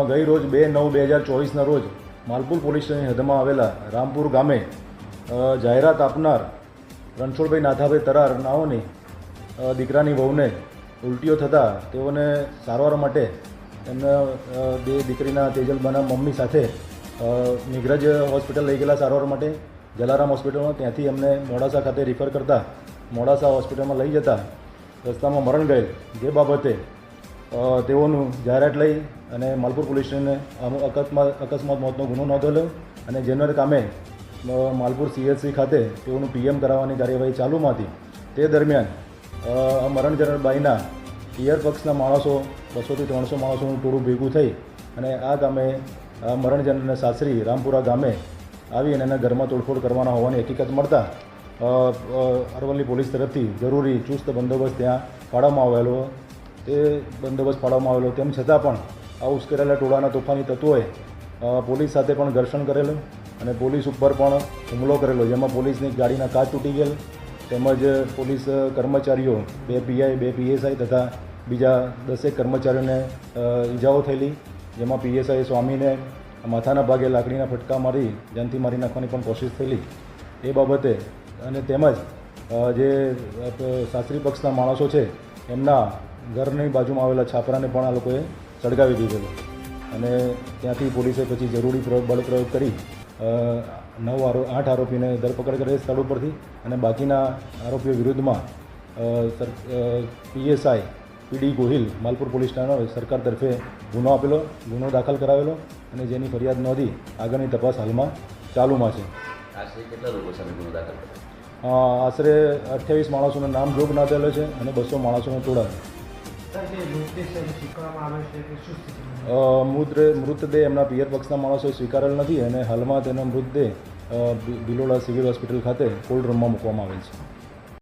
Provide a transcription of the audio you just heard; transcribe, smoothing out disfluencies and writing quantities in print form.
ગઈ રોજ 2/9/2024ના રોજ માલપુર પોલીસ સ્ટેશનની હદમાં આવેલા રામપુર ગામે જાહેરાત આપનાર રણછોડભાઈ નાથાભાઈ તરાર નાઓની દીકરાની વહુને ઉલટીઓ થતાં તેઓને સારવાર માટે એમના દીકરીના તેજલબાના મમ્મી સાથે મેઘરજ હોસ્પિટલ લઈ ગયેલા સારવાર માટે જલારામ હોસ્પિટલમાં. ત્યાંથી એમને મોડાસા ખાતે રિફર કરતા મોડાસા હોસ્પિટલમાં લઈ જતા રસ્તામાં મરણ ગયેલ, જે બાબતે તેઓનું જાહેરાત લઈ અને માલપુર પોલીસ સ્ટેશને અકસ્માત મોતનો ગુનો નોંધેલો અને જેના કામે માલપુર CHC ખાતે તેઓનું PM કરાવવાની કાર્યવાહી ચાલુમાં હતી. તે દરમિયાન મરણ જનાર બાઈના પિયર પક્ષના માણસો 200 થી 300 માણસોનું ટોળું ભેગું થઈ અને આ ગામે મરણ જનારના સાસરી રામપુરા ગામે આવી અને એના ઘરમાં તોડફોડ કરવાના હોવાની હકીકત મળતા અરવલ્લી પોલીસ તરફથી જરૂરી ચુસ્ત બંદોબસ્ત ત્યાં ફાળવવામાં આવેલો. તે બંદોબસ્ત ફાળવવામાં આવેલો તેમ છતાં પણ આ ઉશ્કેરાયેલા ટોળાના તોફાની તત્વોએ પોલીસ સાથે પણ ઘર્ષણ કરેલું અને પોલીસ ઉપર પણ હુમલો કરેલો, જેમાં પોલીસની ગાડીના કાચ તૂટી ગયેલ તેમજ પોલીસ કર્મચારીઓ 2 PI 2 PSI તથા બીજા 10 કર્મચારીઓને ઈજાઓ થયેલી, જેમાં PSI સ્વામીને માથાના ભાગે લાકડીના ફટકા મારી જાનથી મારી નાખવાની પણ કોશિશ થયેલી. એ બાબતે અને તેમજ જે સાસરી પક્ષના માણસો છે એમના ઘરની બાજુમાં આવેલા છાપરાને પણ આ લોકોએ સળગાવી દીધેલો અને ત્યાંથી પોલીસે પછી જરૂરી બળ પ્રયોગ કરી 8 આરોપીને ધરપકડ કરેલી સ્થળ ઉપરથી અને બાકીના આરોપીઓ વિરુદ્ધમાં PSI PD Gohil Malpur police station સરકાર તરફે ગુનો દાખલ કરાવેલો અને જેની ફરિયાદ નોંધી આગળની તપાસ હાલમાં ચાલુમાં છે. આશરે 28 માણસોના નામ જોગ નોંધેલો છે અને 200 માણસોનો ટોળા. મૃતદેહ એમના પિયર પક્ષના માણસોએ સ્વીકારેલ નથી અને હાલમાં તેનો મૃતદેહ બિલોડા સિવિલ હોસ્પિટલ ખાતે કોલ્ડ રૂમમાં મૂકવામાં આવેલ છે.